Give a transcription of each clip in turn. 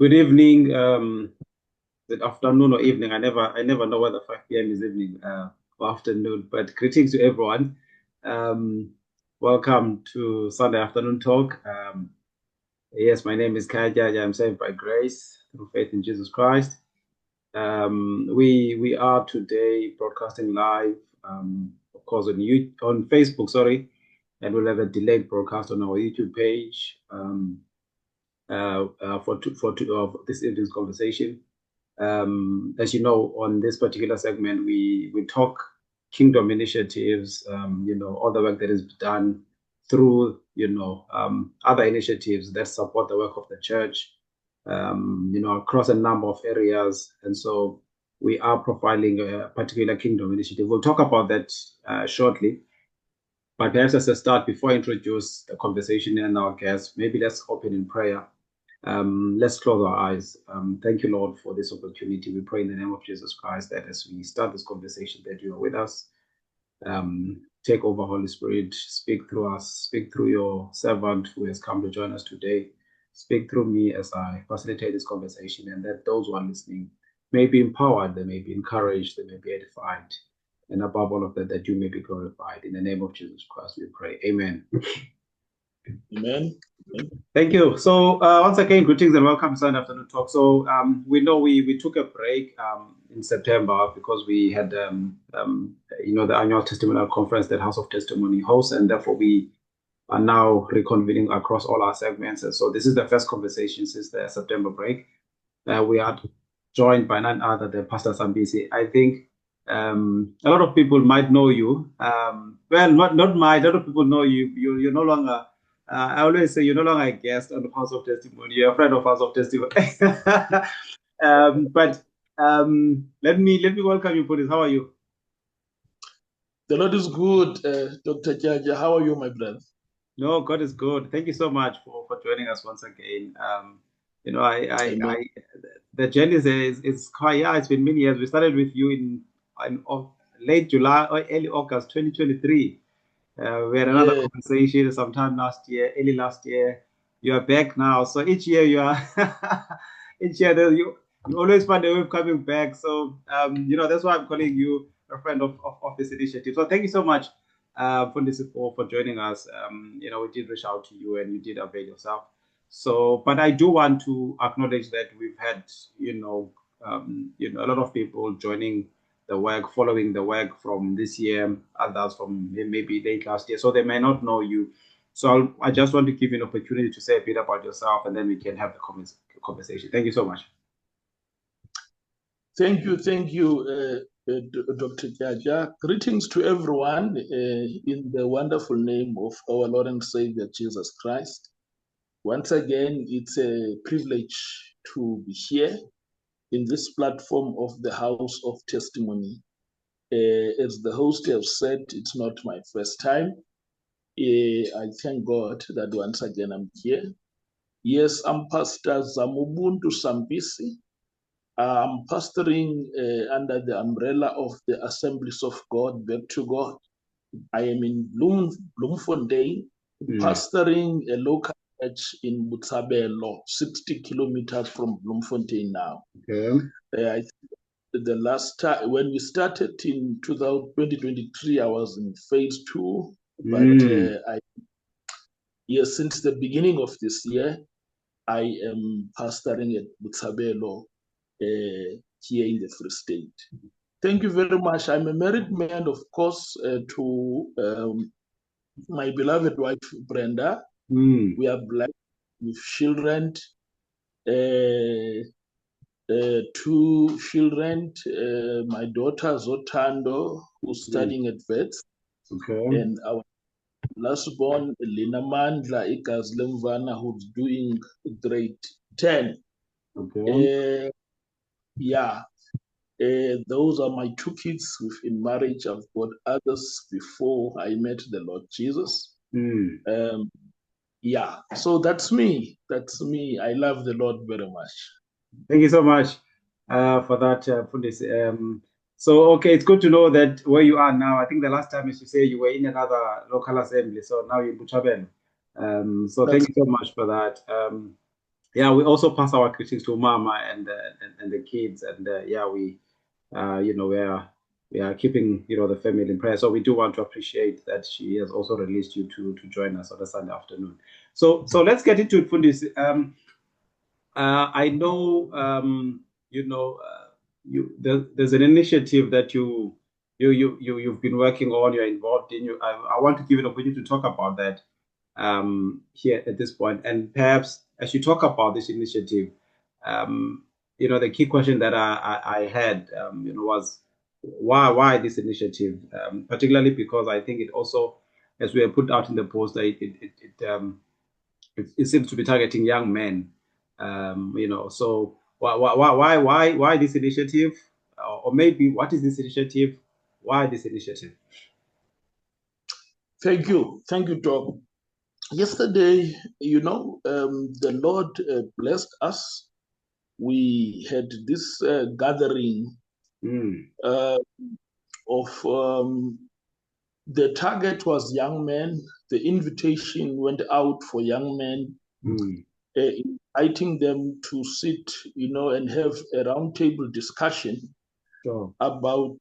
Good evening, good afternoon or evening. I never know whether 5 p.m. is evening or afternoon, but greetings to everyone. Welcome to Sunday Afternoon Talk. Yes, my name is Kaja. I'm saved by grace through faith in Jesus Christ. We are today broadcasting live, of course, on Facebook, sorry, and we'll have a delayed broadcast on our YouTube page for this evening's conversation. As you know, on this particular segment, we talk kingdom initiatives, all the work that is done through, other initiatives that support the work of the church, across a number of areas. And so we are profiling a particular kingdom initiative. We'll talk about that shortly. But perhaps as a start, before I introduce the conversation and our guests, maybe let's open in prayer. Let's close our eyes. Thank you, Lord, for this opportunity. We pray in the name of Jesus Christ that as we start this conversation, that you are with us. Take over, Holy Spirit. Speak through us. Speak through your servant who has come to join us today. Speak through me as I facilitate this conversation, and that those who are listening may be empowered, they may be encouraged, they may be edified. And above all of that, that you may be glorified. In the name of Jesus Christ, we pray. Amen. Amen. Thank you. So once again, greetings and welcome to Sunday Afternoon Talk. So we know we took a break in September because we had the annual testimonial conference that House of Testimony hosts, and therefore we are now reconvening across all our segments. And so this is the first conversation since the September break. We are joined by none other than Pastor Sambisi. I think a lot of people might know you. Well, not might. A lot of people know you. You're no longer. I always say you're no longer a guest on the House of Testimony. You're a friend of House of Testimony. But let me welcome you, Pudis. How are you? The Lord is good, Dr. Jaja. How are you, my brother? No, God is good. Thank you so much for joining us once again. The journey is quite, it's been many years. We started with you in late July or early August 2023. We had another conversation sometime early last year. You are back now. So each year you always find a way of coming back. So, that's why I'm calling you a friend of this initiative. So thank you so much for joining us. We did reach out to you and you did avail yourself. So, but I do want to acknowledge that we've had, a lot of people joining the work, following the work from this year, others from maybe late last year. So they may not know you. So I just want to give you an opportunity to say a bit about yourself, and then we can have the conversation. Thank you so much. Thank you, Dr. Jaja. Greetings to everyone in the wonderful name of our Lord and Savior, Jesus Christ. Once again, it's a privilege to be here in this platform of the House of Testimony. As the host has said, it's not my first time. I thank God that once again I'm here. Yes, I'm Pastor Zamubuntu Sambisi. I'm pastoring under the umbrella of the Assemblies of God, Back to God. I am in Bloemfontein, pastoring a local church in Botshabelo, 60 kilometers from Bloemfontein now. Okay. I think the last time, when we started in 2023, I was in phase 2. But since the beginning of this year, I am pastoring at Botshabelo here in the Free State. Thank you very much. I'm a married man, of course, to my beloved wife, Brenda. We are blessed with children, 2 children. My daughter, Zotando, who's studying at Vets. Okay. And our last born, Lina Mandla Ikas Lemvana, who's doing grade 10. Okay. Those are my 2 kids within marriage. I've got others before I met the Lord Jesus. So that's me. I love the Lord very much. Thank you so much for that, Fundis. So, okay, it's good to know that where you are now. I think the last time, as you say, you were in another local assembly. So now you're in Botshabelo. So thank you so much for that. yeah, we also pass our greetings to Mama and the kids, and yeah, we you know we are keeping the family in prayer. So we do want to appreciate that she has also released you to join us on a Sunday afternoon. So let's get into it, Fundis. I know there's an initiative that you've been working on, you're involved in. I want to give you an opportunity to talk about that here at this point. And perhaps as you talk about this initiative, the key question that I had, was why this initiative, particularly because I think it also, as we have put out in the post, it seems to be targeting young men. So why this initiative, or maybe what is this initiative? Why this initiative? Thank you, Doc. Yesterday, the Lord blessed us. We had this gathering of the target was young men. The invitation went out for young men, inviting them to sit, and have a roundtable discussion about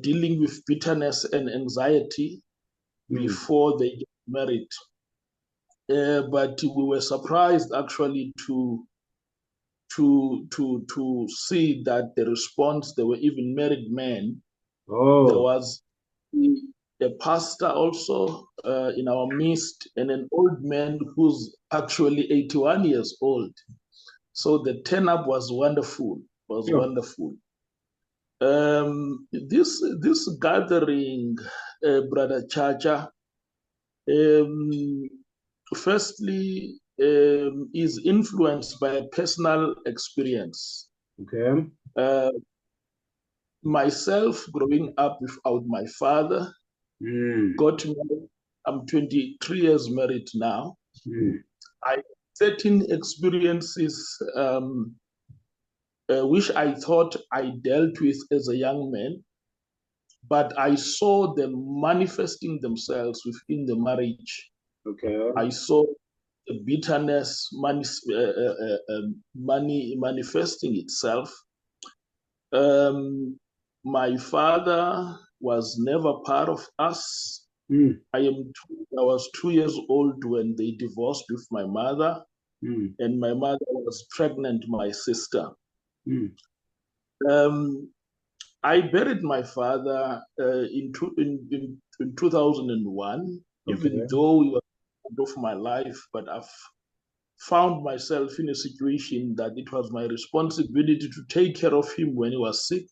dealing with bitterness and anxiety before they get married. But we were surprised actually to see that the response, there were even married men. There was a pastor also in our midst, and an old man who's actually 81 years old. So the turn-up was wonderful. Wonderful. This gathering, Brother Chacha, firstly, is influenced by a personal experience. Okay. Myself, growing up without my father, got married. I'm 23 years married now. I had certain experiences which I thought I dealt with as a young man, but I saw them manifesting themselves within the marriage. Okay. I saw the bitterness manifesting itself. My father was never part of us. I was 2 years old when they divorced with my mother, and my mother was pregnant, my sister. I buried my father in 2001, even though he was part of my life, but I've found myself in a situation that it was my responsibility to take care of him when he was sick.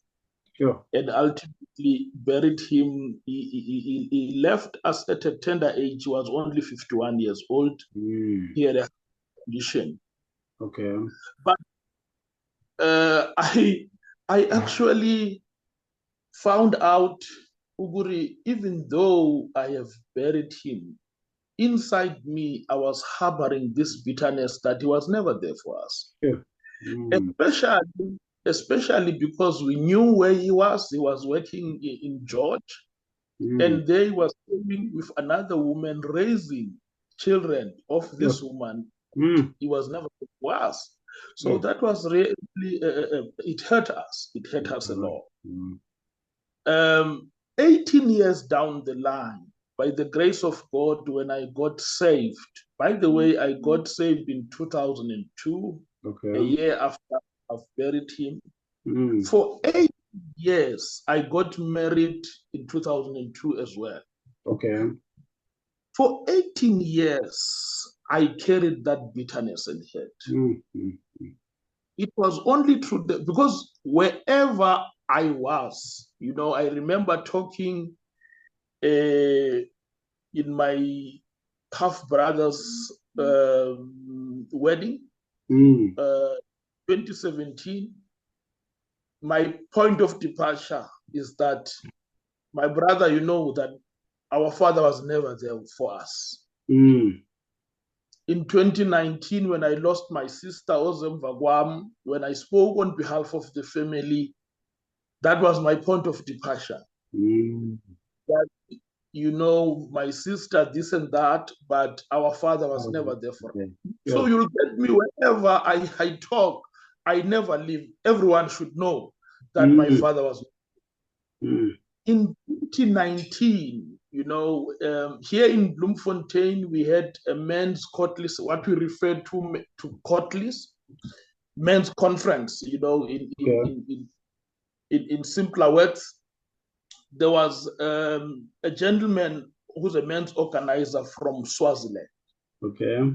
Sure. And ultimately buried him. He left us at a tender age. He was only 51 years old. He had a condition. Okay. But I actually found out, Uguri, even though I have buried him, inside me, I was harboring this bitterness that he was never there for us. Yeah. Especially because we knew where he was. He was working in George, and they was living with another woman, raising children of this woman. He was never with us. So that was really, it hurt us. It hurt us a lot. 18 years down the line, by the grace of God, when I got saved, by the way, I got saved in 2002, a year after I've buried him. For 8 years, I got married in 2002 as well. Okay. For 18 years, I carried that bitterness and hurt. It was only through because wherever I was, I remember talking in my half brother's wedding, 2017. My point of departure is that my brother, that our father was never there for us. In 2019, when I lost my sister, Ozemvagwam, when I spoke on behalf of the family, that was my point of departure. That, you know, my sister, this and that, but our father was never there for us. So you'll get me whenever I talk, I never leave. Everyone should know that my father was. In 2019, you know, here in Bloemfontein, we had a men's court list, what we refer to court list, men's conference, you know, in simpler words. There was a gentleman who's a men's organizer from Swaziland. Okay.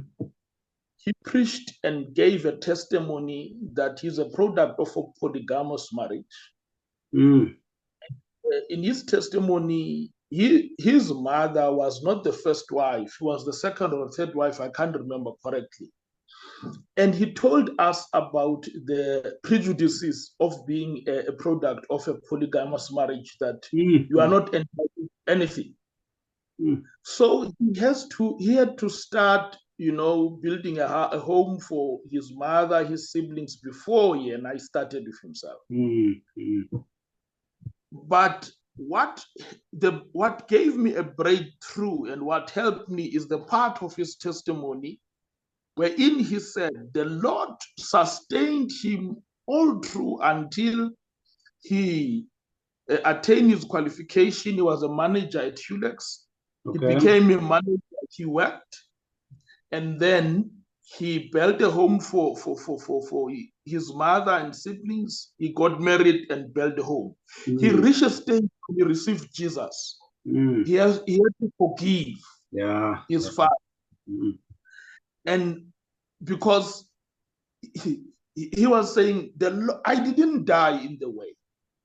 He preached and gave a testimony that he's a product of a polygamous marriage. In his testimony, his mother was not the first wife. She was the second or third wife. I can't remember correctly. And he told us about the prejudices of being a product of a polygamous marriage, that you are not entitled to anything. So he had to start, you know, building a home for his mother, his siblings before he and I started with himself. But what gave me a breakthrough and what helped me is the part of his testimony wherein he said the Lord sustained him all through until he attained his qualification. He was a manager at Hulex. Okay. He became a manager. He worked, and then he built a home for his mother and siblings. He got married and built a home. He reached a stage when he received Jesus. He had to forgive his father. And because he was saying, I didn't die in the way.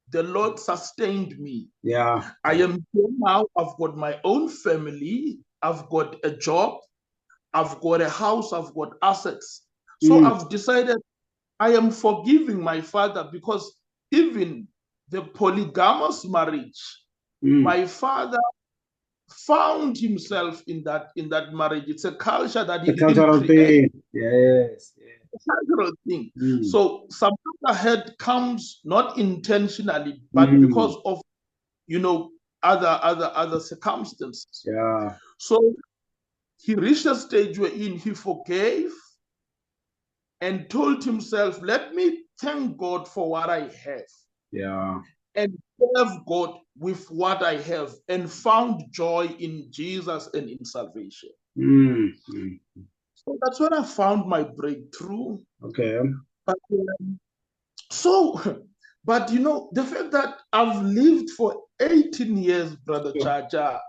The Lord sustained me. I am here now. I've got my own family. I've got a job. I've got a house. I've got assets. So I've decided I am forgiving my father, because even the polygamous marriage, my father found himself in that marriage. It's a culture that he didn't create. Yes. A cultural thing. So some head comes not intentionally, but because of, you know, other circumstances. So he reached a stage wherein he forgave and told himself, let me thank God for what I have. And serve God with what I have, and found joy in Jesus and in salvation. So that's when I found my breakthrough. Okay. But you know, the fact that I've lived for 18 years, Brother Chacha.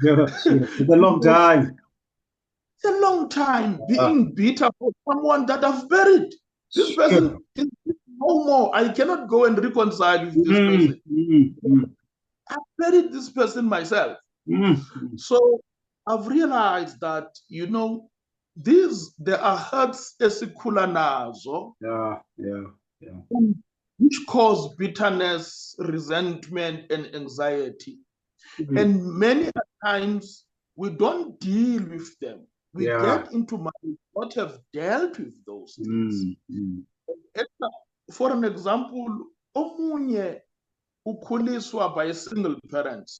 It's a long time. It's a long time being bitter for someone that I've buried. This person is no more. I cannot go and reconcile with this person. I've buried this person myself. So I've realized that, you know, there are hurts esikhula nazo, which cause bitterness, resentment, and anxiety. And many times we don't deal with them. We get into marriage not have dealt with those things. For an example, omunye ukhuliswa by a single parent.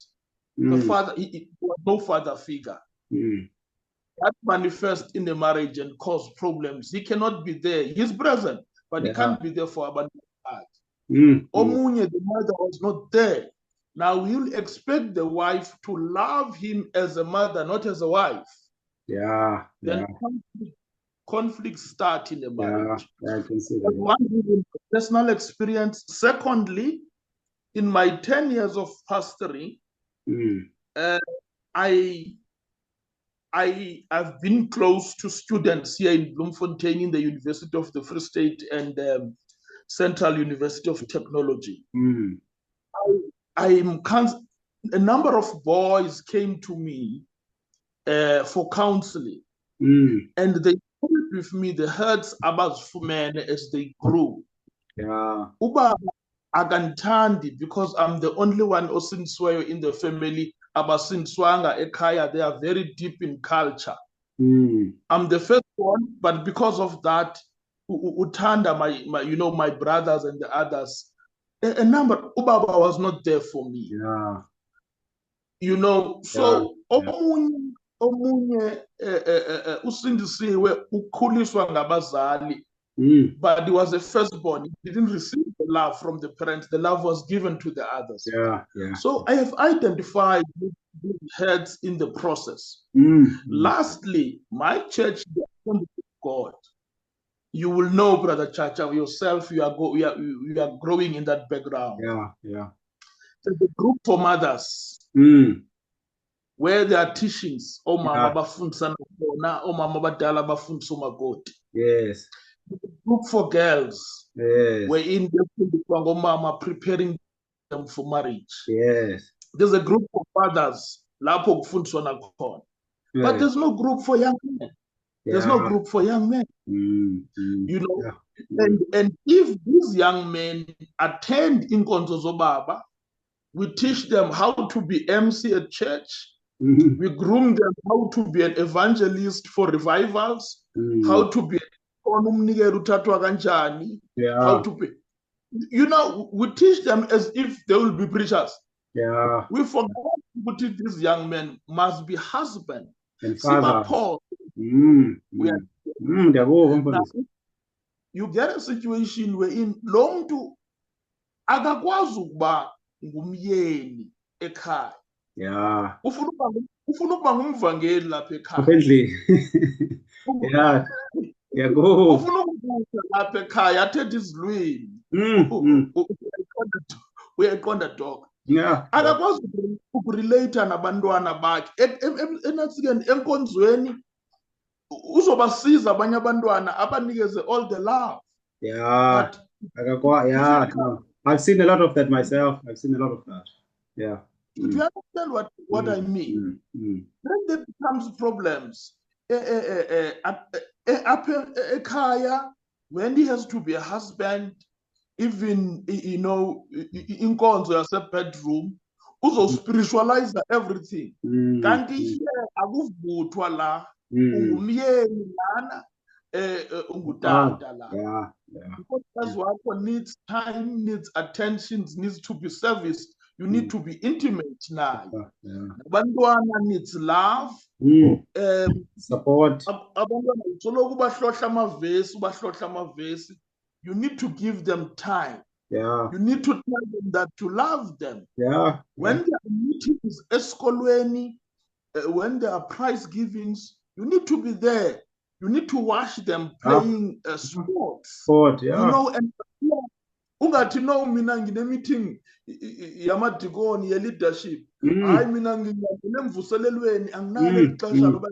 The father, he was no father figure. That manifests in the marriage and cause problems. He cannot be there. He's present, but he can't be there for abandoned heart. Omunye, the mother was not there. Now he'll expect the wife to love him as a mother, not as a wife. Then conflicts start in the marriage. I can see that. One, personal experience. Secondly, in my 10 years of pastoring, I've been close to students here in Bloemfontein, in the University of the Free State and Central University of Technology. A number of boys came to me for counseling, and they shared with me the hurts about men as they grew. Uba agantandi, because I'm the only one osinswayo in the family. Abasinswanga ekaya, they are very deep in culture. I'm the first one, but because of that, Utanda, my brothers and the others, a number, Ubaba was not there for me. You know, so omunye usindisiwe ukhuliswa ngabazali, but he was a firstborn. He didn't receive the love from the parents. The love was given to the others. So I have identified these heads in the process. Lastly, my church, the Assembly of God. You will know, Brother Chacha, yourself, you are growing in that background. There's a group for mothers where there are teachings. Omama bafundisana khona, omama badala bafundisa umakoti. Yes. There's a group for girls. Yes. Wherein omama preparing them for marriage. Yes. There's a group for fathers. Lapho kufundiswana khona. But there's no group for young men. There's no group for young men. You know, and if these young men attend inkonzo zobaba, we teach them how to be MC at church. We groom them how to be an evangelist for revivals, how to be how to be. You know, we teach them as if they will be preachers. We forget that these young men must be husband and father. Paul. You get a situation wherein lo muntu akakwazi ukuba ngumyeni ekhaya. Ufuna ukuba ngumvangeli lapha ekhaya. Ufuna ukuba lapha ekhaya athethe izilwimi. Uyayiqonda dog. Akakwazi ukurelate nabantwana bakhe. Enatsikeni enkonzweni uzobasiza abanye abantwana abanikeze all the love. No. I've seen a lot of that myself. I've seen a lot of that. Do you understand what I mean? Then there becomes problems. Ekhaya, when he has to be a husband, even, you know, inkonzo yase bedroom, uzo spiritualize everything. Kanti akuvuthwa la, ungumyeni lana, ungutata la. Because that's what needs time, needs attention, needs to be serviced. You need to be intimate now. Abantwana needs love, support. You need to give them time. You need to tell them that to love them. When there are meetings, eskolweni, when there are prize givings, you need to be there. You need to watch them playing sports. You know, and ungathi no mina ngine meeting yamadikoni ye leadership. Hayi mina nginemvuselelweni anginalo ixesha loba.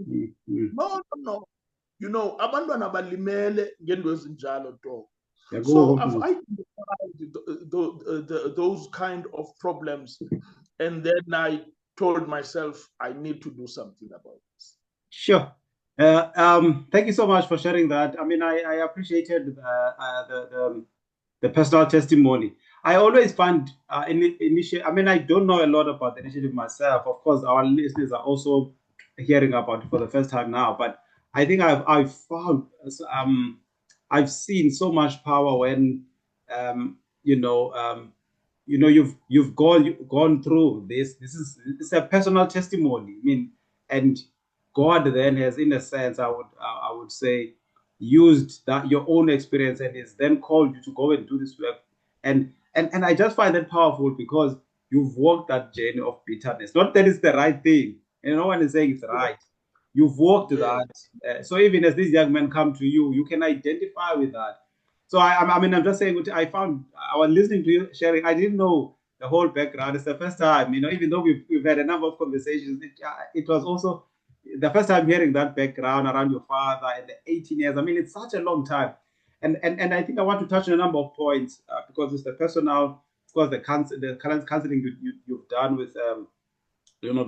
No. You know, abantwana balimele ngento ezinjalo to. So I've identified those kind of problems, and then I told myself I need to do something about this. Sure. Thank you so much for sharing that. I mean, I appreciated the personal testimony. I always find I mean, I don't know a lot about the initiative myself. Of course, our listeners are also hearing about it for the first time now. But I think I've found I've seen so much power when you've gone through this. It's a personal testimony. I mean, and God then has, in a sense, I would say, used that your own experience and is then called you to go and do this work. And I just find that powerful because you've walked that journey of bitterness. Not that it's the right thing. And no one is saying it's right. You've walked that. So even as these young men come to you, you can identify with that. So I mean, I'm just saying, I was listening to you sharing. I didn't know the whole background. It's the first time, even though we've had a number of conversations, it was also the first time hearing that background around your father and the 18 years. I mean, it's such a long time. And I think I want to touch on a number of points because it's the personal, of course, the counseling you've done with, the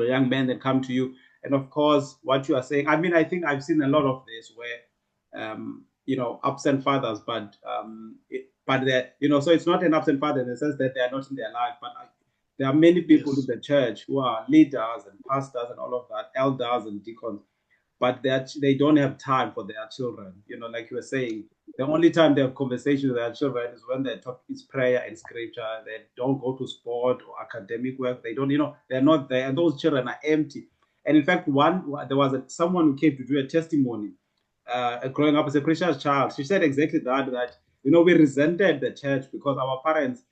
young men that come to you. And of course, what you are saying, I mean, I think I've seen a lot of this where, absent fathers, but so it's not an absent father in the sense that they are not in their life, but there are many people in the church who are leaders and pastors and all of that, elders and deacons, but they don't have time for their children, like you were saying. The only time they have conversations with their children is when they talk is prayer and scripture. They don't go to sport or academic work. They don't, they're not there. And those children are empty. And in fact, there was someone who came to do a testimony growing up as a Christian child. She said exactly that we resented the church because our parents,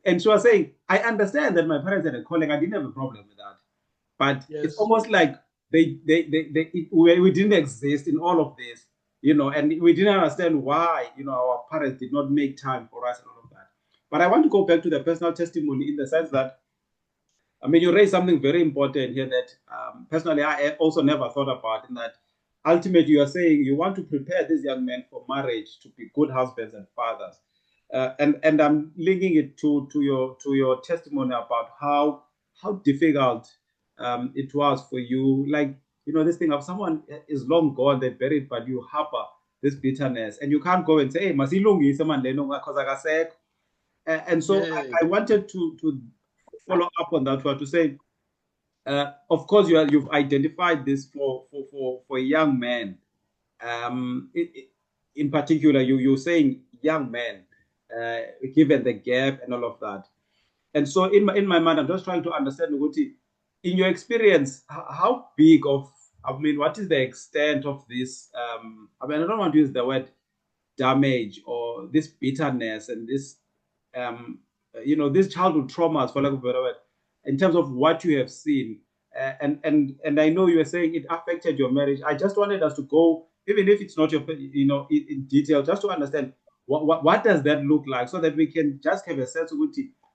and she was saying, I understand that my parents had a calling. I didn't have a problem with that. But it's almost like we didn't exist in all of this, and we didn't understand why, our parents did not make time for us and all of that. But I want to go back to the personal testimony in the sense that, you raised something very important here that personally I also never thought about, in that ultimately you are saying you want to prepare these young men for marriage to be good husbands and fathers. And I'm linking it to your testimony about how difficult it was for you. Like, this thing of someone is long gone, they're buried, but you harbor this bitterness, and you can't go and say, hey, masilungise man leno because akasekho. And so I wanted to follow up on that one to say, of course, you've identified this for a young man. In particular, you're saying young men, given the gap and all of that. And so in my mind, I'm just trying to understand, Nguti, in your experience, how big of, what is the extent of this? I don't want to use the word damage or this bitterness and this, these childhood traumas, for lack of a better word, in terms of what you have seen. And I know you were saying it affected your marriage. I just wanted us to go, even if it's not your, in detail, just to understand what does that look like, so that we can just have a sense of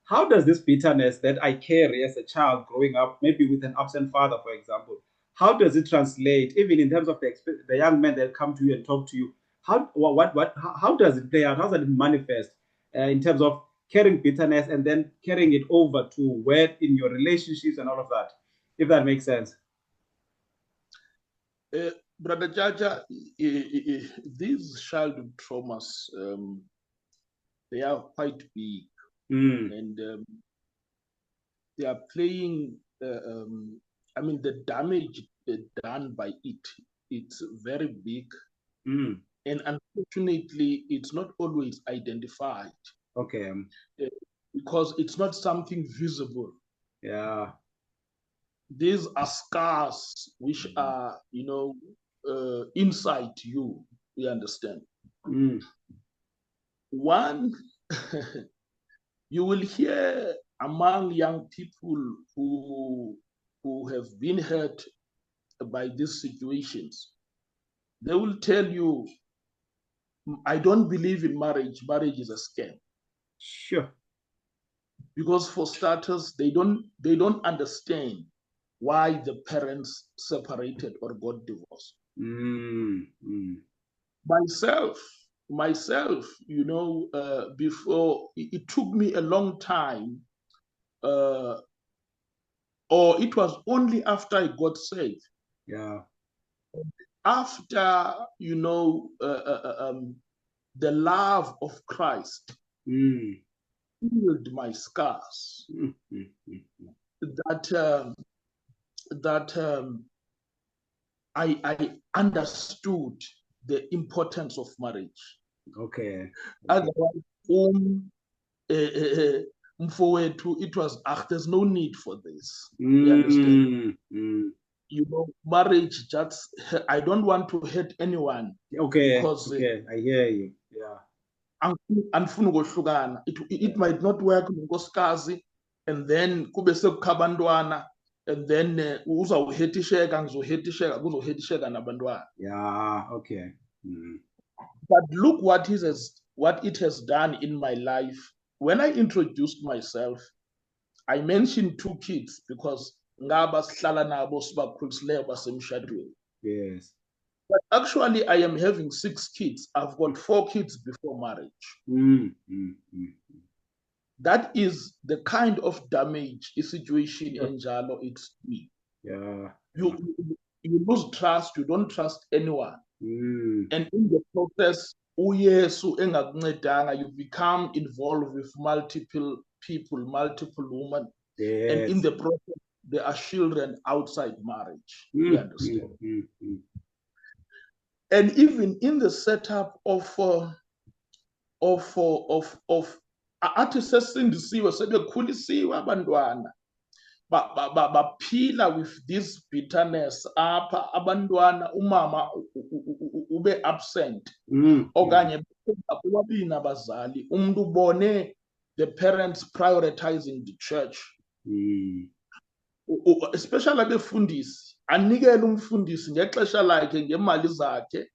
how does this bitterness that I carry as a child growing up, maybe with an absent father, for example, how does it translate, even in terms of the young men that come to you and talk to you? How does it play out? How does it manifest in terms of carrying bitterness and then carrying it over to where in your relationships and all of that, if that makes sense? Brother Jaja, these childhood traumas, they are quite big, and they are playing. The damage done by it's very big, and unfortunately, it's not always identified. Okay. Because it's not something visible. Yeah. These are scars which are, inside you. You understand? One, you will hear among young people who have been hurt by these situations, they will tell you, I don't believe in marriage. Marriage is a scam. Sure. Because for starters, they don't understand why the parents separated or got divorced. Myself, before it took me a long time, or it was only after I got saved. Yeah. After the love of Christ healed my scars. That I understood the importance of marriage. Okay. Otherwise, it was, there's no need for this. You understand? Marriage, I don't want to hurt anyone. Okay. Because, I hear you. Yeah. It might not work, and then kube sekukhabantwana, and then uzawuhetisheka nabantwana. Yeah, okay. But look what it has done in my life. When I introduced myself, I mentioned 2 kids because ngaba sihlala nabo sibakhulileyo basemshadweni. Yes. But actually, I am having 6 kids. I've got 4 kids before marriage. That is the kind of damage a situation in Jalo it's me. Yeah. You lose trust. You don't trust anyone. And in the process, you become involved with multiple people, multiple women. Yes. And in the process, there are children outside marriage. You understand? And even in the setup of athi sesindisiwe sebekhulisiwe abantwana baphila with this bitterness apha abantwana umama ube absent okanye kubabini abazali umuntu ubone the parents prioritizing the church especially abefundisi anikele umfundisi ngexesha lakhe ngemali zakhe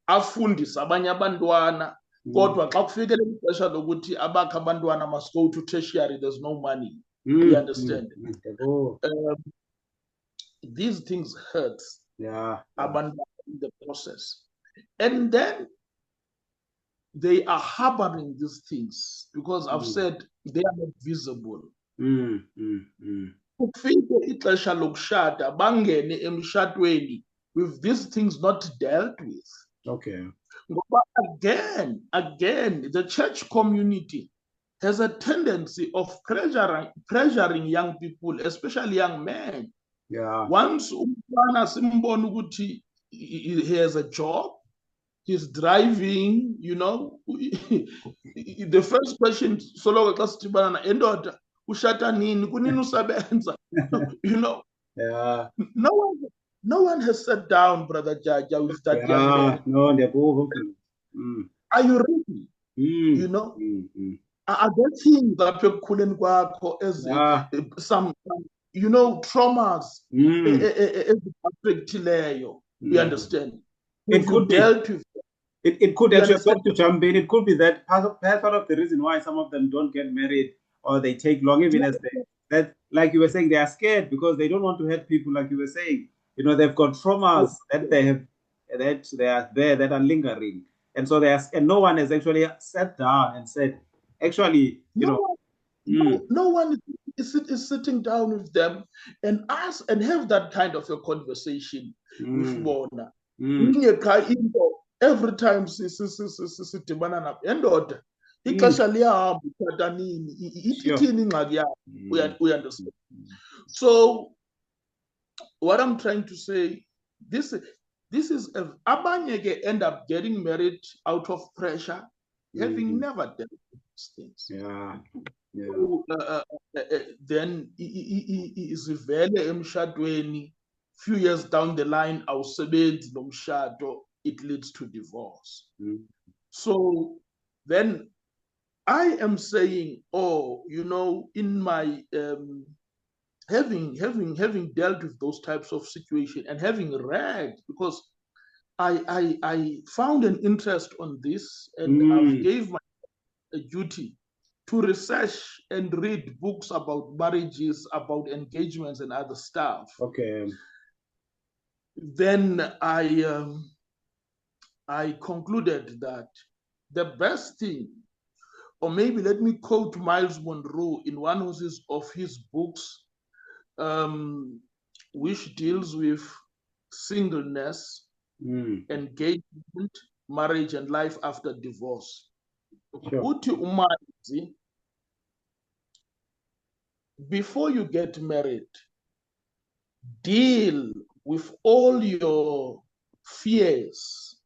afundise abanye abantwana kodwa xa kufikele ixesha lokuthi abakhe abantwana must go to tertiary, there's no money. You understand? These things hurt abantwana in the process, and then they are harboring these things because I've said they are not visible. Kufike ixesha lokushada bangene emshadweni with these things not dealt with. Okay. But again, the church community has a tendency of pressuring young people, especially young men. Yeah. Once umntwana simbona ukuthi he has a job, he's driving, you know, the first question solo xa sidibana na endoda ushata nini kunini usebenza, you know. Yeah. No one has sat down, Brother Jaja, with that young man. No, they're both. Are you ready? You know, are there things that ekukhuleni kwakho as some, you know, traumas eziphaphekileyo? You understand? It could be. It could actually, to jump in, it could be that part of the reason why some of them don't get married or they take long, even as that, like you were saying, they are scared because they don't want to hurt people, like you were saying. You know, they've got traumas that they are there that are lingering, and so and no one has actually sat down and said, actually, no one is sitting down with them and ask and have that kind of a conversation with Mona. Every time sidibana na endoda ixesha liyahamba uthatha nini ithini ingxaki yakho. We understand. So what I'm trying to say, this is abanye ke end up getting married out of pressure, having never done these things. So, then izivele emshadweni, few years down the line awusebenzi lo mshado, it leads to divorce. So then I am saying, you know, in my having dealt with those types of situations and having read, because I found an interest on this, and I've gave my duty to research and read books about marriages, about engagements and other stuff. Okay. Then I concluded that the best thing, or maybe let me quote Miles Monroe in one of his books, which deals with singleness, engagement, marriage, and life after divorce. Uthi umanzi, before you get married, deal with all your fears,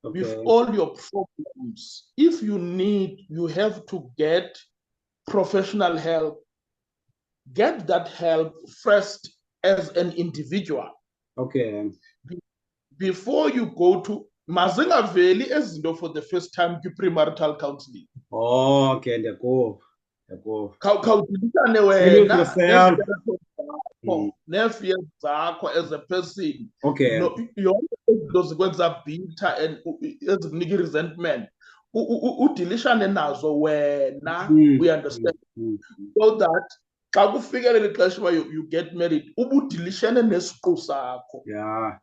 with all your problems. If you need, you have to get professional help. Get that help first as an individual. Okay. Before you go to mazingaveli ezinto for the first time premarital counseling. Oh, okay, go. Khawudibane wena ne-fears zakho as a person. Okay. Yonke izinto zikwenza bitter and ezikunika i-resentment. Udilishane nazo wena. We understand. So that xa kufikelele ixesha uba you get married, ubudilishane nesiqu sakho.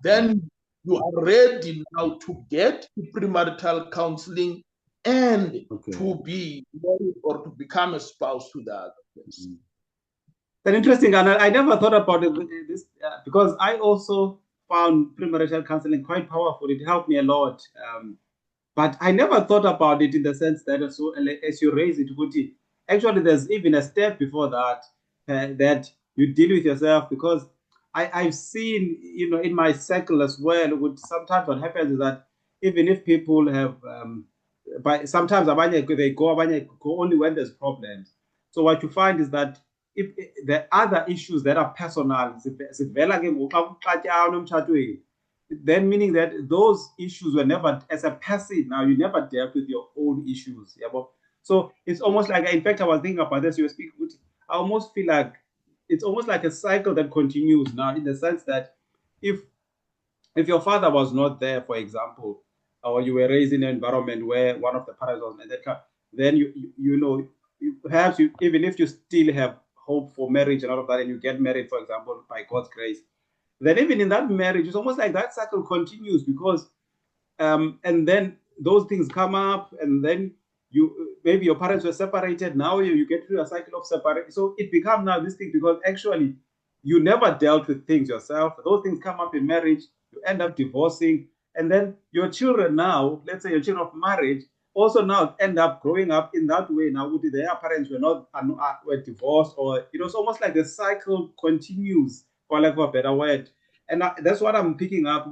Then you are ready now to get premarital counseling and to be married or to become a spouse to the other person. That's interesting, and I never thought about this because I also found premarital counseling quite powerful. It helped me a lot, but I never thought about it in the sense that as you raise it, actually there's even a step before that that you deal with yourself, because I've seen, you know, in my circle as well, sometimes what happens is that even if people have, but sometimes they go only when there's problems. So what you find is that if the other issues that are personal, then meaning that those issues were never, as a person, now you never dealt with your own issues. Yeah, but, so it's almost like, in fact, I was thinking about this, you were speaking, I almost feel like it's almost like a cycle that continues now, in the sense that if your father was not there, for example, or you were raised in an environment where one of the parents was that, then you know, perhaps even if you still have hope for marriage and all of that, and you get married, for example, by God's grace, then even in that marriage, it's almost like that cycle continues, because and then those things come up, and then maybe your parents were separated, now you get through a cycle of separation, so it becomes now this thing, because actually you never dealt with things yourself. Those things come up in marriage, you end up divorcing, and then your children now, let's say your children of marriage, also now end up growing up in that way. Now their parents were divorced, or it's almost like the cycle continues, for lack of a better word. And that's what I'm picking up,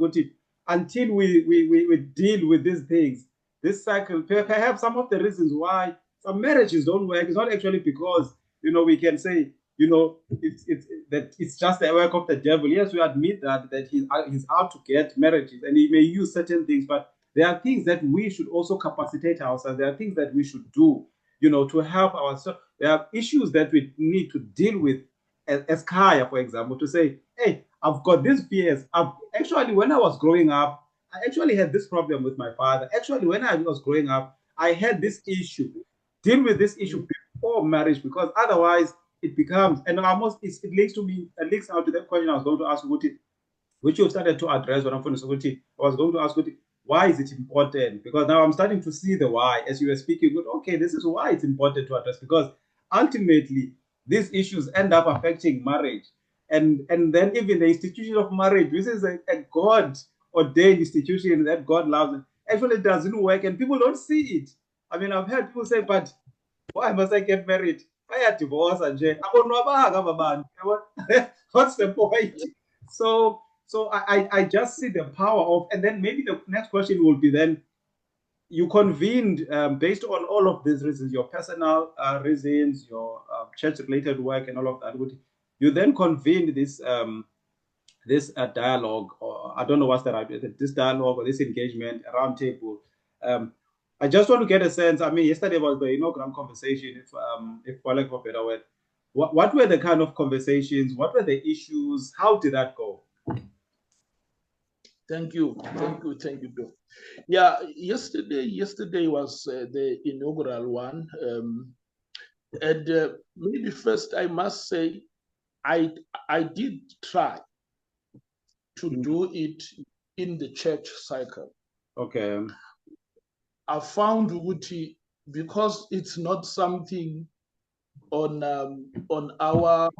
until we deal with these things, this cycle. Perhaps some of the reasons why some marriages don't work is not actually because we can say it's just the work of the devil. Yes, we admit that he's out to get marriages, and he may use certain things, but there are things that we should also capacitate ourselves. There are things that we should do, to help ourselves. There are issues that we need to deal with, as Kaya, for example, to say, hey, I've got these fears. Actually, when I was growing up, I actually had this problem with my father. Actually, when I was growing up, I had this issue. Deal with this issue before marriage, because otherwise it becomes, and almost it links out to that question I was going to ask Guti, which you started to address when I'm finished. I was going to ask Guti, why is it important? Because now I'm starting to see the why as you were speaking. But okay, this is why it's important to address, because ultimately these issues end up affecting marriage. And then even the institution of marriage, which is a God ordained institution that God loves, actually doesn't work, and people don't see it. I mean, I've heard people say, but why must I get married? I divorce and what's the point? So I just see the power of, and then maybe the next question will be, then you convened based on all of these reasons, your personal reasons, your church-related work, and all of that. You then convened this dialogue, or I don't know what's the right, this dialogue or this engagement, a roundtable. I just want to get a sense. I mean, yesterday was the inaugural conversation, if for lack of a better word. What were the kind of conversations? What were the issues? How did that go? Thank you, Bill. Yeah, yesterday was the inaugural one, and maybe first I must say I did try to do it in the church cycle. Okay. I found Uguti, because it's not something on our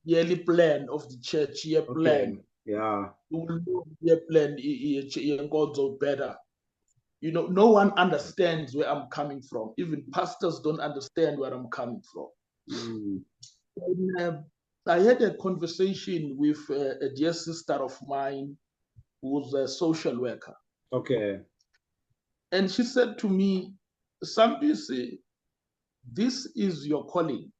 yearly plan of the church year plan. Okay. Yeah. Year plan better. No one understands where I'm coming from. Even pastors don't understand where I'm coming from. And, I had a conversation with a dear sister of mine who's a social worker. Okay. And she said to me, Sambisi, this is your calling.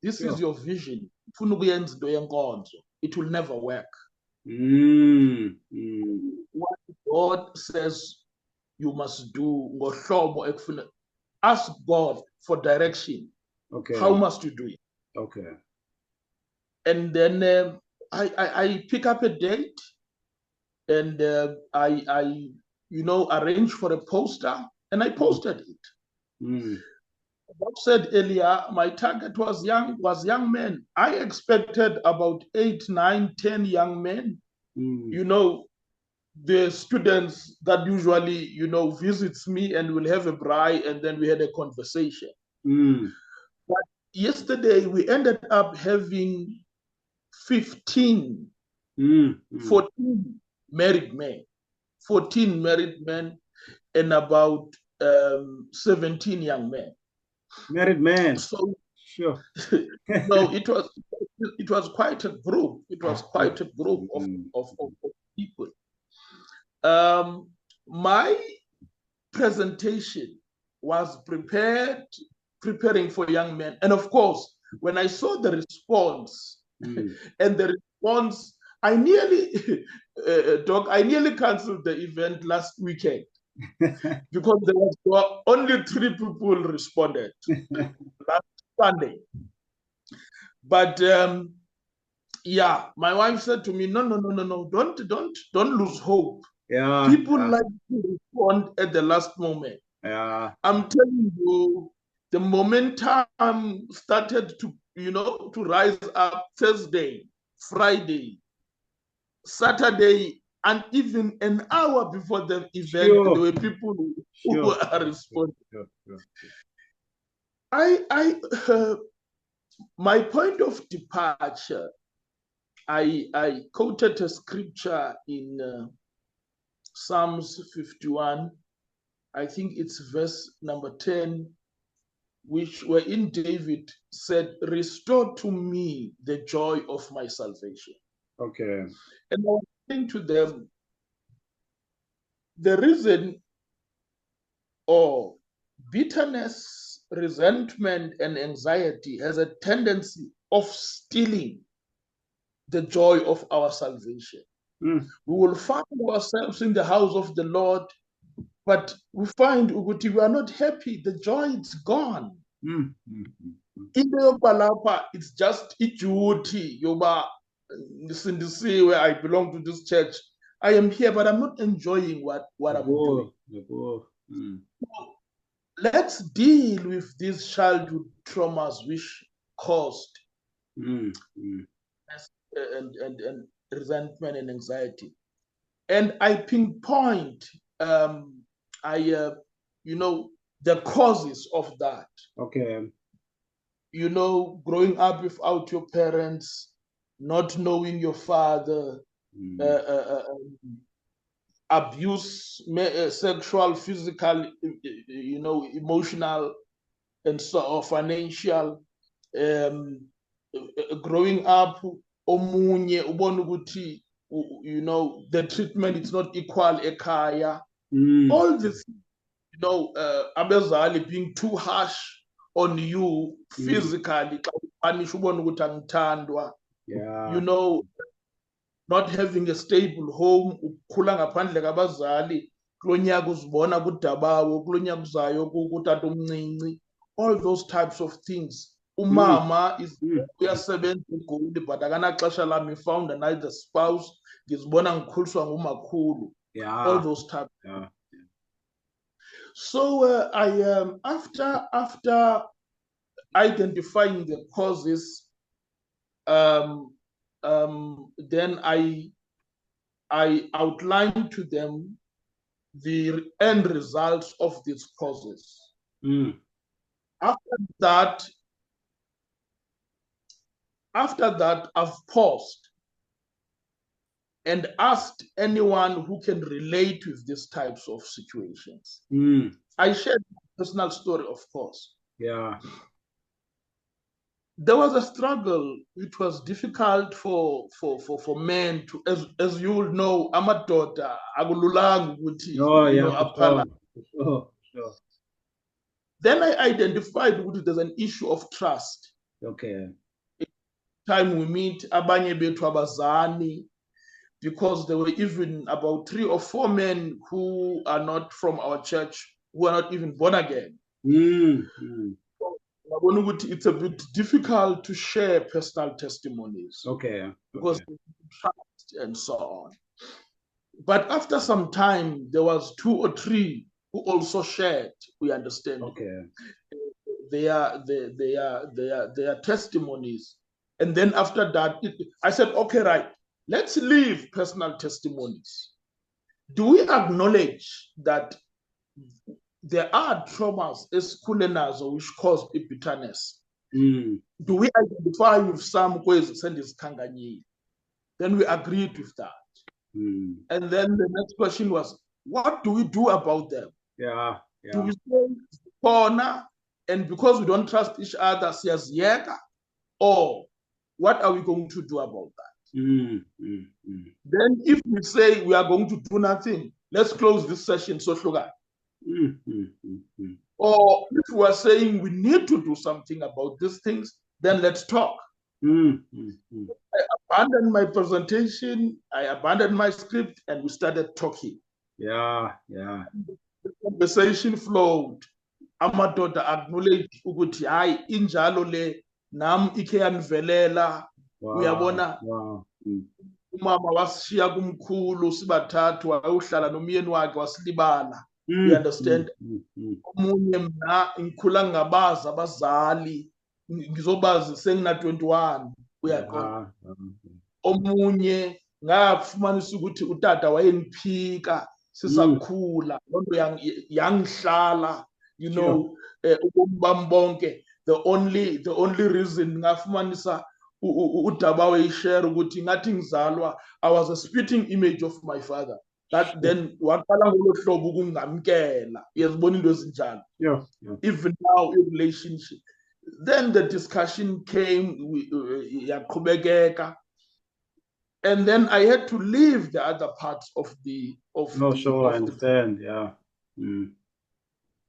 This is your vision. It will never work. What God says you must do, ask God for direction. Okay. How must you do it? Okay. And then I pick up a date, and I arrange for a poster, and I posted it. I said earlier, my target was young men. I expected about 8, 9, 10 young men. The students that usually visits me and will have a braai, and then we had a conversation. But yesterday we ended up having 14 married men, and about 17 young men. Married men. So sure. No, it was quite a group. It was quite a group of people. my presentation was preparing for young men. And of course, when I saw the response, and the response, I nearly, Doc, I nearly canceled the event last weekend because there was only 3 people responded last Sunday. But yeah, my wife said to me, no, don't lose hope. Yeah, people like to respond at the last moment. Yeah, I'm telling you, the momentum started to, to rise up Thursday, Friday, Saturday, and even an hour before the event, Sure. there were people who are responding. My point of departure, I quoted a scripture in Psalms 51. I think it's verse number 10, wherein David said, "Restore to me the joy of my salvation." Okay. And I was saying to them, the reason, or bitterness, resentment, and anxiety has a tendency of stealing the joy of our salvation. We will find ourselves in the house of the Lord, but we find we are not happy. The joy is gone. Into yobalapha, it's just a duty. Yoba, where I belong to this church. I am here, but I'm not enjoying what I'm doing. Let's deal with these childhood traumas which caused and resentment and anxiety. And I pinpoint the causes of that. Okay. Growing up without your parents, not knowing your father, abuse, sexual, physical, emotional, and so financial. Growing up, omunye ubona ukuthi, the treatment is not equal ekhaya. All this, abazali being too harsh on you physically, not having a stable home, ukukhula ngaphandle kabazali, kulo nyaka uzibona kudabawo, kulo nyaka uzayo kutata omncinci, all those types of things. Umama uyasebenza eGoli, but akanaxesha lami, found another spouse, ngizibona ngikhuliswa ngumakhulu. All those types. So after identifying the causes, then I outlined to them the end results of these causes. After that, I've paused and asked anyone who can relate with these types of situations. I shared my personal story, of course. Yeah. There was a struggle. It was difficult for men to, as you will know, amadoda akululanga ukuthi, Sure. Then I identified that there's an issue of trust. Okay. Time we meet, abanye bethu abazani, because there were even about 3 or 4 men who are not from our church, who are not even born again. It's a bit difficult to share personal testimonies. Okay. Because of trust and so on. But after some time, there was 2 or 3 who also shared, we understand, their testimonies. And then after that, I said, okay, right, let's leave personal testimonies. Do we acknowledge that there are traumas which cause bitterness? Do we identify with some ways and is kanganyile? Then we agreed with that. And then the next question was, what do we do about them? Do we stay corner, and because we don't trust each other, or what are we going to do about that? Then if we say we are going to do nothing, let's close this session, so Hlukane. Mm-hmm. Or if we are saying we need to do something about these things, then let's talk. Mm-hmm. I abandoned my presentation, I abandoned my script, and we started talking. Yeah. The conversation flowed. Amadoda acknowledge ukuthi hayi injalo le nam ikhe yandivelela. Uyabona, umama wasishiya kumkhulu sibathathu wayohlala nomyeni wakhe wasilibala. You understand? Omunye mna ngikhula ngabazi abazali ngizobazi sengina 21. Uyaqonda? Omunye ngafumanisa ukuthi utata wayengiphika sisakhula, lonto yangihlala, you know, ubomi bonke. The only reason ngafumanisa uDabawo ishare ukuthi ngathi ngizalwa I was a spitting image of my father. That then waqala ngolo hlobo ukungamkela. Uyazibona into ezinjalo. Even now in relationship. Then the discussion came, yaqhubekeka. And then I had to leave the other parts of the sure, I understand. Yeah.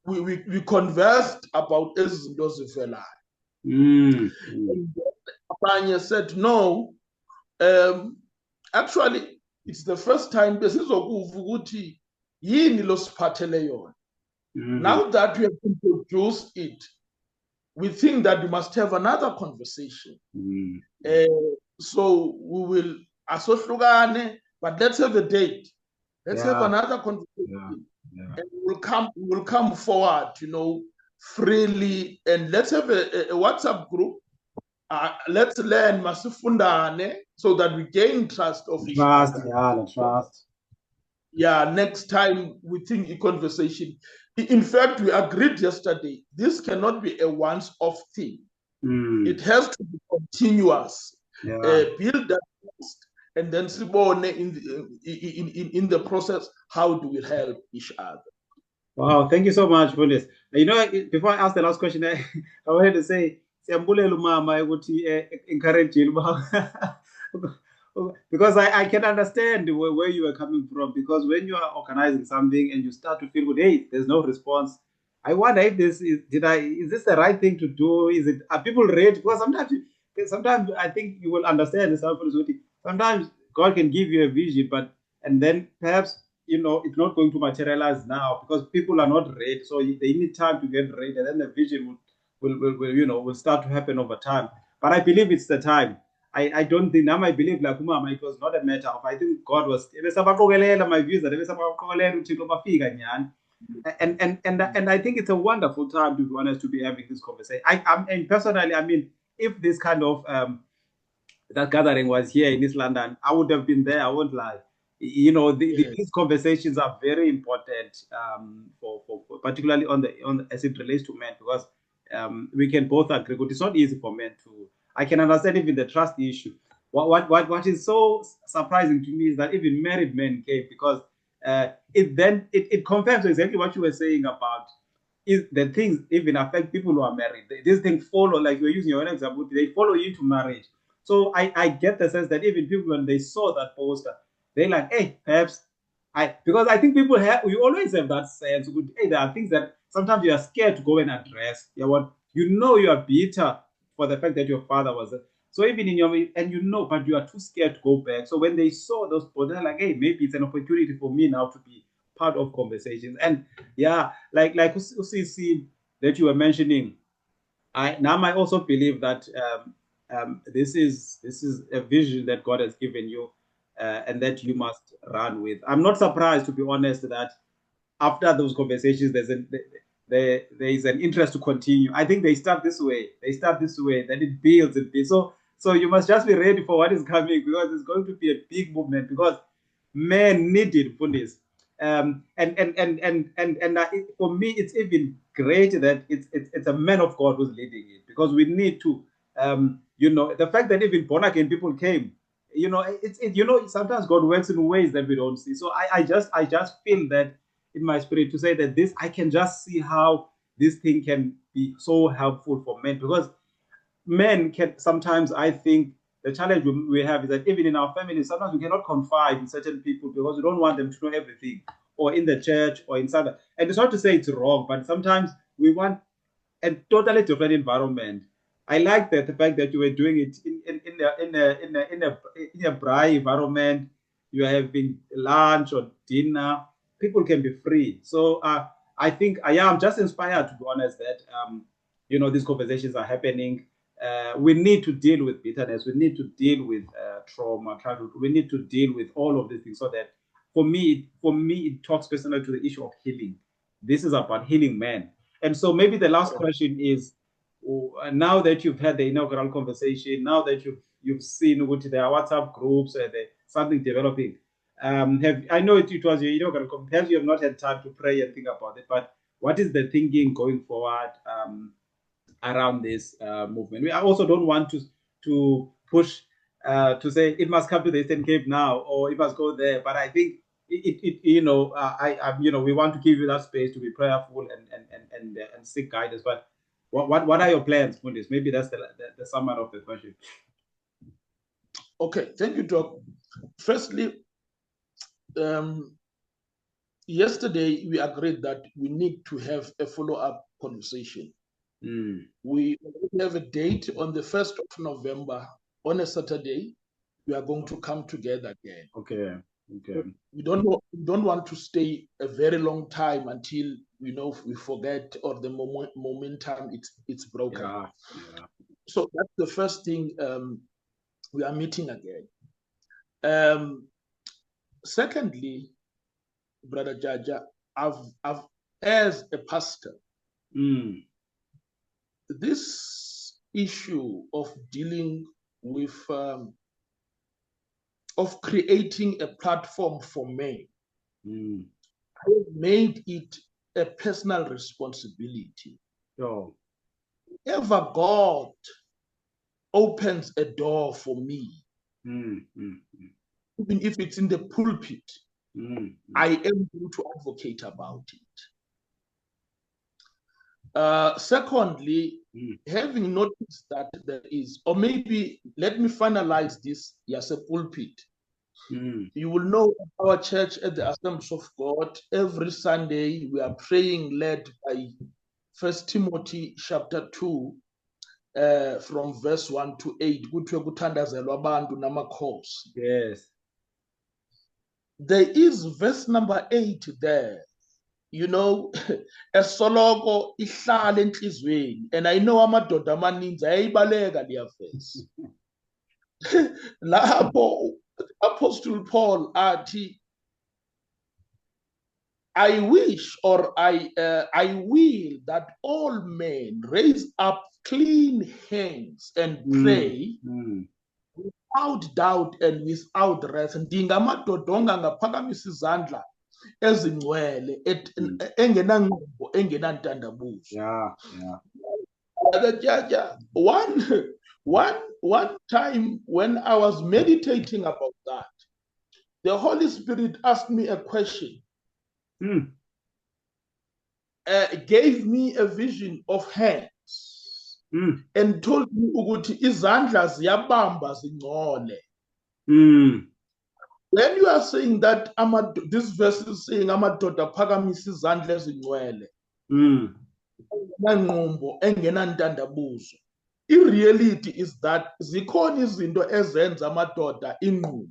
We conversed about izinto zivelayo. And Abanye said, no, actually, it's the first time besizokuva ukuthi yini lo siphathele yona. Now that we have introduced it, we think that we must have another conversation. So we will asohlukane, but let's have a date. Let's have another conversation. And we'll come forward, you know, freely, and let's have a WhatsApp group. Let's learn masifundane so that we gain trust of each other. Trust. Yeah, next time we think a conversation. In fact, we agreed yesterday, this cannot be a once-off thing. It has to be continuous. Build that trust, and then in the process, how do we help each other? Wow, thank you so much for this. You know, before I ask the last question, I wanted to say, encourage you because I can understand where you are coming from, because when you are organizing something and you start to feel good, hey, there's no response. I wonder if this is this the right thing to do? Are people ready? Because sometimes I think you will understand. Sometimes God can give you a vision, and then perhaps, you know, it's not going to materialize now because people are not ready. So they need time to get ready, and then the vision will start to happen over time. But I believe it's the time. I don't think now I believe like Mama, it was not a matter of, I think God was my views and I think it's a wonderful time, to be honest, to be having this conversation. And personally, I mean, if this kind of that gathering was here in East London, I would have been there. I won't lie. You know, these conversations are very important for particularly on as it relates to men, because we can both agree. It's not easy for men to. I can understand even the trust issue. What is so surprising to me is that even married men came, because it confirms exactly what you were saying about is the things even affect people who are married. These things follow, like you're using your own example, they follow you into marriage. So I get the sense that even people, when they saw that poster, they're like, hey, perhaps because I think people we always have that sense. Hey, there are things that sometimes you are scared to go and address. You are bitter for the fact that your father was. So even in your, and but you are too scared to go back. So when they saw those posts, they're like, hey, maybe it's an opportunity for me now to be part of conversations. And yeah, like Usisi that you were mentioning, I also believe that this is a vision that God has given you, and that you must run with. I'm not surprised, to be honest, that after those conversations, there is an interest to continue. I think they start this way, then it builds. So you must just be ready for what is coming, because it's going to be a big movement, because men need it for this. And for me, it's even great that it's a man of God who's leading it, because we need to, the fact that even born again people came, sometimes God works in ways that we don't see. So I just feel that in my spirit to say that this, I can just see how this thing can be so helpful for men, because men can sometimes, I think the challenge we have is that even in our families, sometimes we cannot confide in certain people because we don't want them to know everything. or in the church or in something. And it's not to say it's wrong, but sometimes we want a totally different environment. I like that the fact that you were doing it in a dry environment. You are having lunch or dinner. People can be free. So I think I am just inspired, to be honest, that these conversations are happening. We need to deal with bitterness. We need to deal with trauma. We need to deal with all of these things. So that for me, it talks personally to the issue of healing. This is about healing men. And so maybe the last question is, now that you've had the inaugural conversation, now that you've seen what there are WhatsApp groups, something developing. I know it was your inaugural conversation. Perhaps you have not had time to pray and think about it, but what is the thinking going forward around this movement? I also don't want to push to say it must come to the Eastern Cape now or it must go there, but I think we want to give you that space to be prayerful and seek guidance. But what are your plans, Mundis? Maybe that's the summary of the question. Okay, thank you, Doc. Firstly, yesterday we agreed that we need to have a follow-up conversation. We have a date on the 1st of November on a Saturday. We are going to come together again. Okay. We don't want to stay a very long time until we forget or the momentum it's broken. Yeah. So that's the first thing. We are meeting again. Secondly, Brother Jaja, I've as a pastor, this issue of dealing with of creating a platform for men, I have made it a personal responsibility. Whenever God opens a door for me, even if it's in the pulpit, I am going to advocate about it. Secondly, having noticed that there is, or maybe let me finalize this as a pulpit. You will know our church at the Assemblies of God, every Sunday we are praying led by 1 Timothy chapter 2, from verse 1 to 8. Yes. There is verse number 8 there. Esoloko ihlala enhlizweni, and I know amadoda amaninzi ayayibaleka leya verse. Lapho Apostle Paul athi, I wish or I will that all men raise up clean hands and pray without doubt and without wrath. Ndingamadodonga ngaphakamisa izandla ezingcwele engenangqondo engenantandabuzo. One time when I was meditating about that, the Holy Spirit asked me a question. Gave me a vision of hands and told me ukuthi izandla ziyabamba zingcole. When you are saying that this verse is saying amadoda phakamisa izandla ezingcwele engenangqumbo engenantandabuzo, i-reality is that zikhona izinto ezenza amadoda ingqumbo,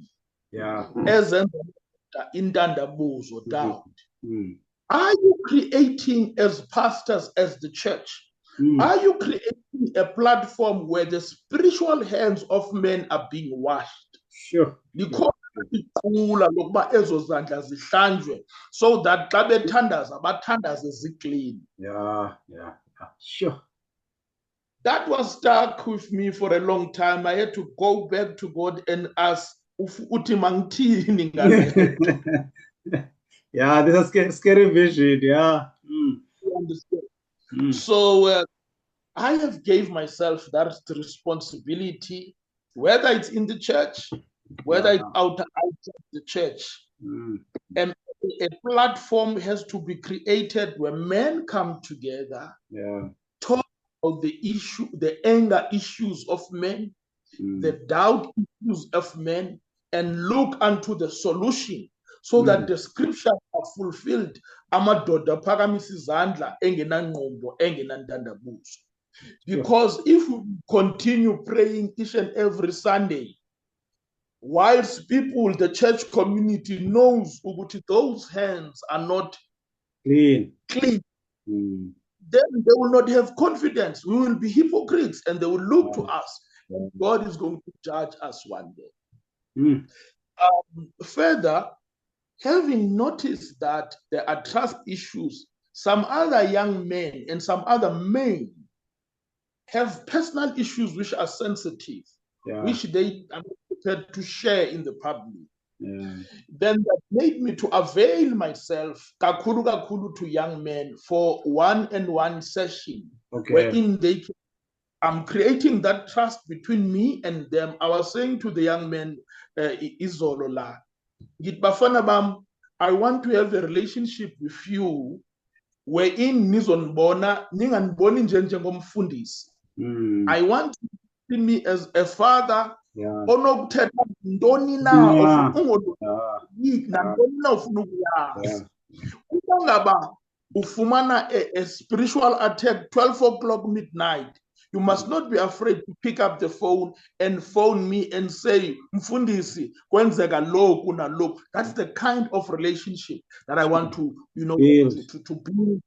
ezenza amadoda intandabuzo, doubt. Are you creating, as pastors, as the church, are you creating a platform where the spiritual hands of men are being washed? Sure. So that bathandaze ziclean. Sure. That was stuck with me for a long time. I had to go back to God and ask, uthi mangithini ngale. Yeah, this is a scary vision. Yeah. You understand? So I have gave myself that responsibility, whether it's in the church, whether it's outside the church. And a platform has to be created where men come together, talk about the issue, the anger issues of men, the doubt issues of men, and look unto the solution, so that the scriptures are fulfilled. Amadoda phakamisa izandla engenangqondo engenantandabuzo. Because if we continue praying each and every Sunday, whilst people, the church community knows ukuthi those hands are not clean, then they will not have confidence. We will be hypocrites and they will look to us. And God is going to judge us one day. Further, having noticed that there are trust issues, some other young men and some other men have personal issues which are sensitive, which they are not prepared to share in the public. Then that made me to avail myself kakulu to young men for one-on-one session, wherein I'm creating that trust between me and them. I was saying to the young men, Izolola, I want to have a relationship with you wherein nizonibona ninganiboni njengomfundisi. I want to see me as a father onokuthetha ntoni na ufuna ukuyazi. Uma ngaba ufumana a spiritual attack 12 o'clock midnight, you must not be afraid to pick up the phone and phone me and say, Mfundisi, kwenzeka lokhu na lokhu. That's the kind of relationship that I want to, to build.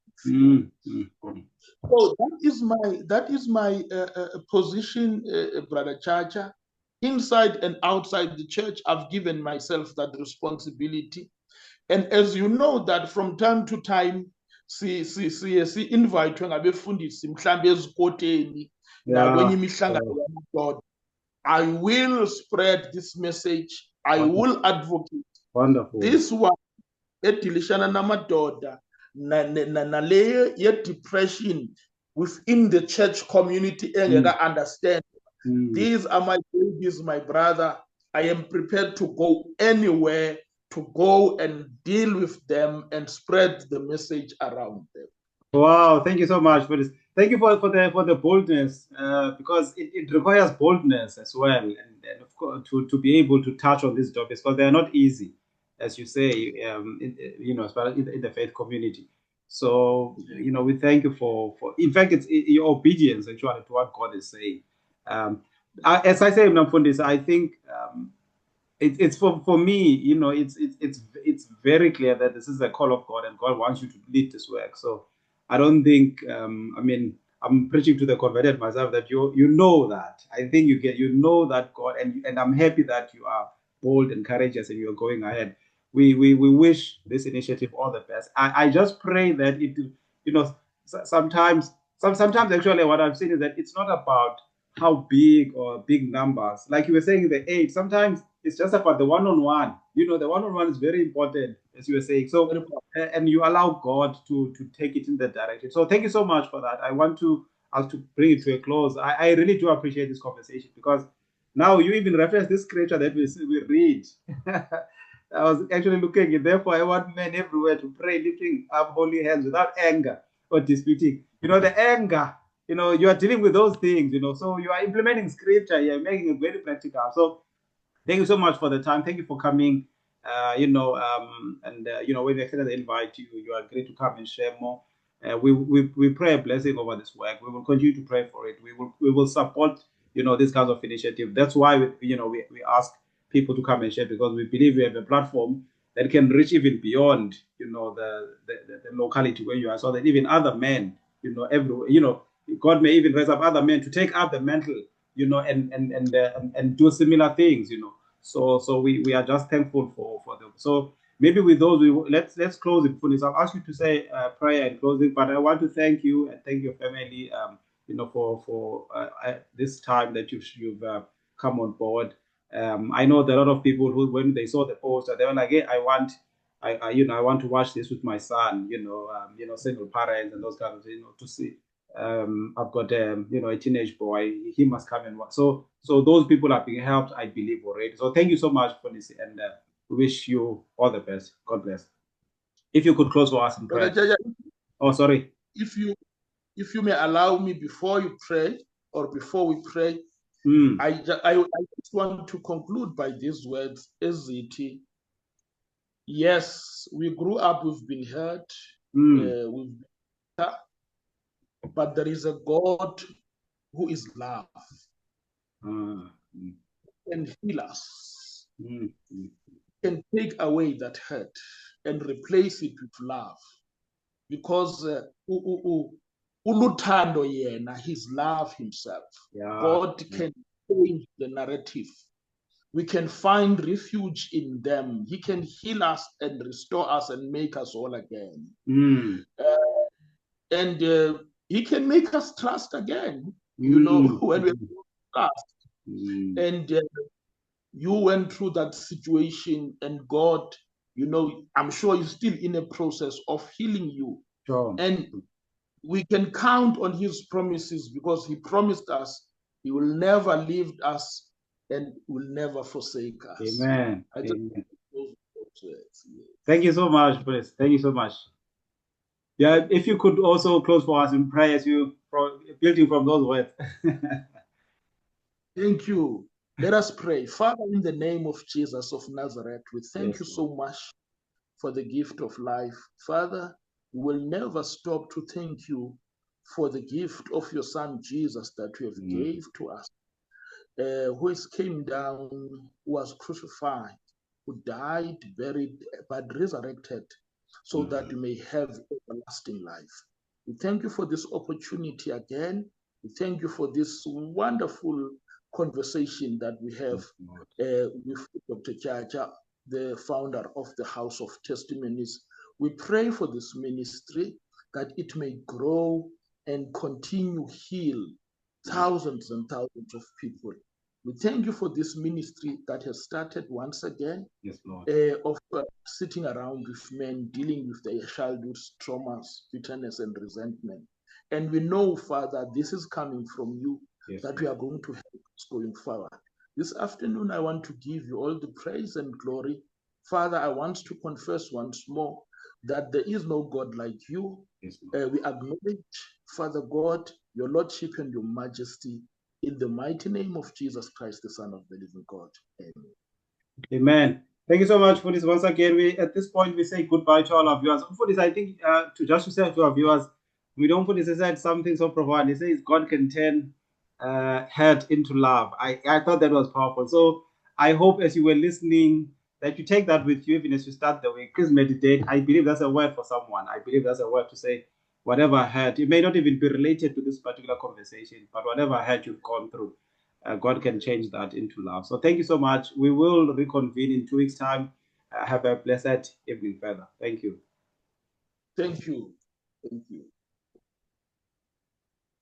So that is my position, Brother Chacha. Inside and outside the church, I've given myself that responsibility. And as you know that from time to time, invite ngabefundisi mhlambe ezikoteni nakwenye imihlangano yamadoda. I will spread this message. I will advocate. Wonderful. This one edilishana namadoda na layer yet depression within the church community understand. These are my babies, my brother. I am prepared to go anywhere to go and deal with them and spread the message around them. Wow, thank you so much for this. Thank you for the boldness, because it requires boldness as well, and of course to be able to touch on these topics, because they are not easy, as you say, especially in the faith community. So we thank you for in fact it's your obedience actually to what God is saying. As I say, Mfundisi, I think it's for me, it's very clear that this is a call of God and God wants you to lead this work. So I don't think I'm preaching to the converted myself that you know that. I think you know that God, and I'm happy that you are bold and courageous and you're going ahead. We wish this initiative all the best. I just pray that sometimes actually what I've seen is that it's not about how big or big numbers. Like you were saying, the 8, sometimes it's just about the one-on-one. The one-on-one is very important, as you were saying. So, and you allow God to take it in that direction. So thank you so much for that. I want to bring it to a close. I really do appreciate this conversation, because now you even reference this scripture that we read. I was actually looking at, therefore I want men everywhere to pray, lifting up holy hands without anger or disputing. The anger, you are dealing with those things, so you are implementing scripture, you're making it very practical. So thank you so much for the time. Thank you for coming, when we extended the invite to you, you agreed to come and share more. We pray a blessing over this work. We will continue to pray for it. We will support, this kind of initiative. That's why, we ask people to come and share, because we believe we have a platform that can reach even beyond, the locality where you are, so that even other men, everywhere, God may even raise up other men to take up the mantle, and do similar things, So we are just thankful for them. So maybe with those, let's close it. I'll ask you to say prayer and closing, but I want to thank you and thank your family, for this time that you've come on board. I know that a lot of people who, when they saw the poster, they were like, "Hey, I want to watch this with my son." Single parents and those kinds of things. To see, I've got a teenage boy. He must come and watch. So those people are being helped, I believe, already. So thank you so much for this, and we wish you all the best. God bless. If you could close for us in prayer. Oh, sorry. If you may allow me, before you pray or before we pray. I just want to conclude by these words, Yes, we grew up, we've been hurt, but there is a God who is love and heal us, can take away that hurt and replace it with love, because uluthando yena, his love himself. God can change the narrative. We can find refuge in them. He can heal us and restore us and make us whole again. And he can make us trust again, you know, when we trust. And you went through that situation, and God, you know, I'm sure you're still in a process of healing you. And we can count on his promises, because he promised us he will never leave us and will never forsake us. Amen. Amen. Thank you so much, Chris. Thank you so much. Yeah, if you could also close for us in prayer as you building from those words. Thank you. Let us pray. Father, in the name of Jesus of Nazareth, we thank you so much for the gift of life. Father, we will never stop to thank you for the gift of your son Jesus that you have gave to us, who came down, who was crucified, who died, buried, but resurrected, so that you may have everlasting life. We thank you for this opportunity again. We thank you for this wonderful conversation that we have with Dr. Jaja, the founder of the House of Testimonies. We pray for this ministry, that it may grow and continue heal thousands and thousands of people. We thank you for this ministry that has started once again, of sitting around with men, dealing with their childhood traumas, bitterness, and resentment. And we know, Father, this is coming from you, that we are going to help us going forward. This afternoon, I want to give you all the praise and glory. Father, I want to confess once more that there is no God like you. We acknowledge, Father God, your Lordship and your Majesty, in the mighty name of Jesus Christ, the Son of the living God. Amen. Amen. Thank you so much for this. Once again, at this point, we say goodbye to all our viewers. For this, I think, to say to our viewers, we don't put this aside something so profound. He says God can turn hate into love. I thought that was powerful. So I hope as you were listening that you take that with you even as you start the week. Please meditate. I believe that's a word for someone. I believe that's a word to say, whatever hurt, it may not even be related to this particular conversation, but whatever hurt you've gone through, God can change that into love. So thank you so much. We will reconvene in 2 weeks' time. Have a blessed evening further. Thank you. Thank you. Thank you.